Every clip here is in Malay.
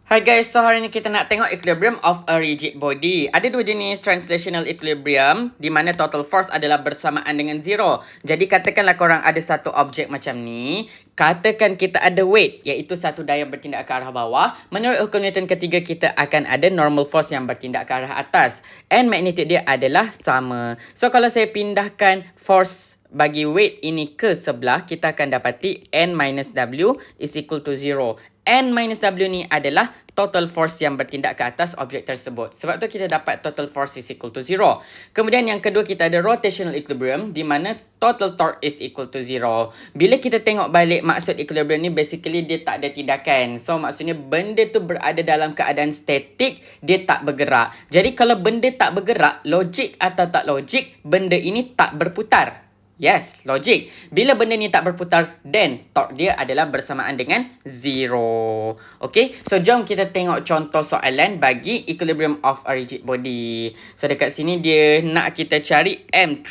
Hai guys, so hari ni kita nak tengok equilibrium of a rigid body. Ada dua jenis translational equilibrium di mana total force adalah bersamaan dengan zero. Jadi katakanlah korang ada satu objek macam ni. Katakan kita ada weight iaitu satu daya bertindak ke arah bawah. Menurut hukum Newton ketiga kita akan ada normal force yang bertindak ke arah atas. And magnitude dia adalah sama. So kalau saya pindahkan force bagi weight ini ke sebelah, kita akan dapati N minus W is equal to 0. N minus W ni adalah total force yang bertindak ke atas objek tersebut. Sebab tu kita dapat total force is equal to 0. Kemudian yang kedua kita ada rotational equilibrium di mana total torque is equal to 0. Bila kita tengok balik maksud equilibrium ni, basically dia tak ada tindakan. So maksudnya benda tu berada dalam keadaan statik, dia tak bergerak. Jadi kalau benda tak bergerak, logik atau tak logik, benda ini tak berputar. Yes, logik. Bila benda ni tak berputar, then torque dia adalah bersamaan dengan 0. Okay, so jom kita tengok contoh soalan bagi equilibrium of a rigid body. So dekat sini dia nak kita cari M3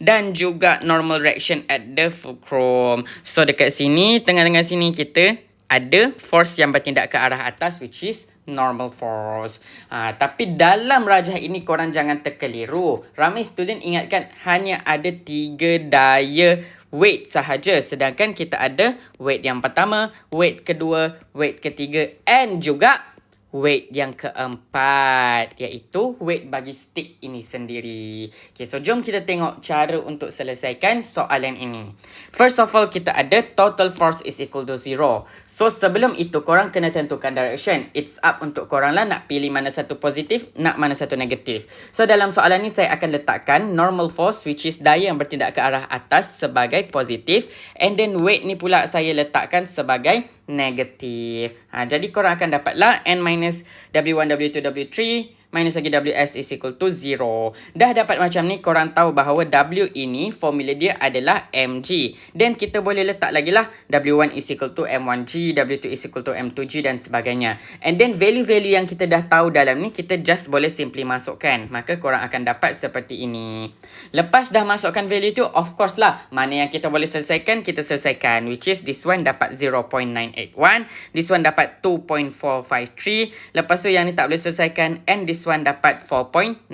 dan juga normal reaction at the fulcrum. So dekat sini, tengah-tengah sini kita ada force yang bertindak ke arah atas which is normal force. Tapi dalam rajah ini korang jangan terkeliru. Ramai student ingatkan hanya ada 3 daya weight sahaja. Sedangkan kita ada weight yang pertama, weight kedua, weight ketiga and juga weight yang keempat, iaitu weight bagi stick ini sendiri. Okay, so jom kita tengok cara untuk selesaikan soalan ini. First of all, kita ada total force is equal to 0. So sebelum itu korang kena tentukan direction. It's up untuk korang lah nak pilih mana satu positif, nak mana satu negatif. So dalam soalan ni saya akan letakkan normal force which is daya yang bertindak ke arah atas sebagai positif, and then weight ni pula saya letakkan sebagai negatif. Jadi korang akan dapatlah N minus W1, W2, W3 minus lagi WS is equal to 0. Dah dapat macam ni, korang tahu bahawa W ini formula dia adalah mg. Then kita boleh letak lagi lah W1 is equal to M1G, W2 is equal to M2G dan sebagainya. And then value-value yang kita dah tahu dalam ni, kita just boleh simply masukkan. Maka korang akan dapat seperti ini. Lepas dah masukkan value tu, of course lah, mana yang kita boleh selesaikan, kita selesaikan. Which is this one dapat 0.981, this one dapat 2.453. Lepas tu yang ni tak boleh selesaikan, and this one dapat 4.905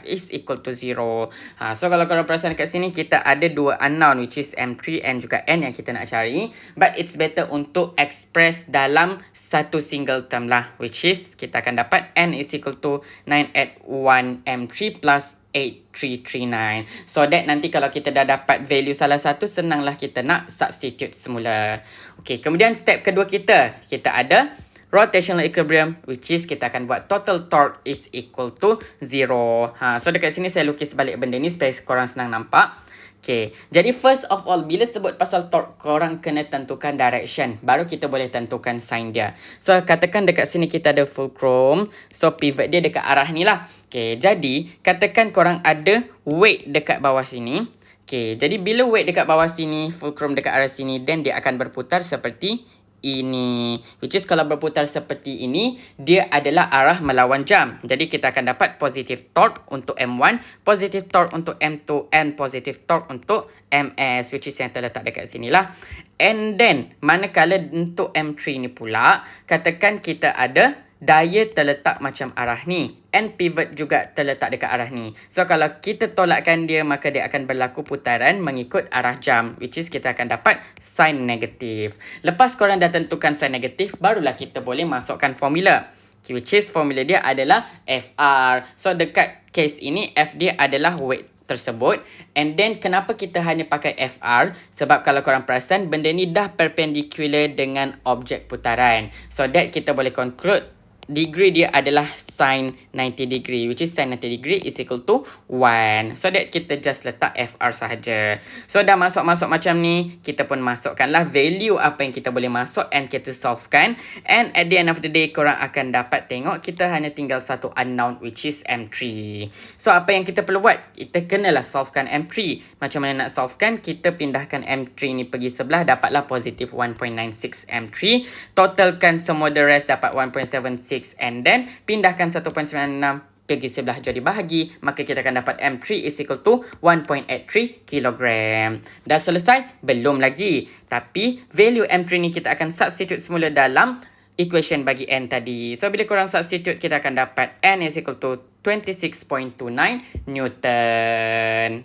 is equal to 0. So kalau korang perasan dekat sini, kita ada dua unknown which is M3 and juga N yang kita nak cari. But it's better untuk express dalam satu single term lah, which is kita akan dapat N is equal to 981 M3 plus 8339. So that nanti kalau kita dah dapat value salah satu, senanglah kita nak substitute semula. Okay, kemudian step kedua kita ada rotational equilibrium which is kita akan buat total torque is equal to 0. So dekat sini saya lukis balik benda ni supaya korang senang nampak. Okay, jadi first of all, bila sebut pasal torque, korang kena tentukan direction. Baru kita boleh tentukan sign dia. So katakan dekat sini kita ada fulcrum. So pivot dia dekat arah ni lah. Okay, jadi katakan korang ada weight dekat bawah sini. Okay, jadi bila weight dekat bawah sini, fulcrum dekat arah sini, then dia akan berputar seperti ini. Which is kalau berputar seperti ini, dia adalah arah melawan jam. Jadi kita akan dapat positive torque untuk M1, positive torque untuk M2 and positive torque untuk MS, which is yang terletak dekat sini lah. And then manakala untuk M3 ni pula, katakan kita ada daya terletak macam arah ni, and pivot juga terletak dekat arah ni. So kalau kita tolakkan dia, maka dia akan berlaku putaran mengikut arah jam, which is kita akan dapat sign negatif. Lepas korang dah tentukan sign negatif, barulah kita boleh masukkan formula, which is formula dia adalah FR. So dekat case ini, F dia adalah weight tersebut. And then kenapa kita hanya pakai FR? Sebab kalau korang perasan, benda ni dah perpendicular dengan objek putaran. So that kita boleh conclude degree dia adalah sin 90 degree, which is sin 90 degree is equal to 1. So that kita just letak FR sahaja. So dah masuk-masuk macam ni, kita pun masukkanlah value apa yang kita boleh masuk and kita solvekan. And at the end of the day, korang akan dapat tengok kita hanya tinggal satu unknown which is M3. So apa yang kita perlu buat? Kita kenalah solvekan M3. Macam mana nak solvekan? Kita pindahkan M3 ni pergi sebelah, dapatlah positif 1.96 M3. Totalkan semua the rest, dapat 1.76, and then pindahkan 1.96 pergi sebelah jadi bahagi, maka kita akan dapat M3 is equal to 1.83 kg. Dah selesai? Belum lagi. Tapi value M3 ni kita akan substitute semula dalam equation bagi N tadi. So, bila korang substitute, kita akan dapat N is equal to 26.29 Newton.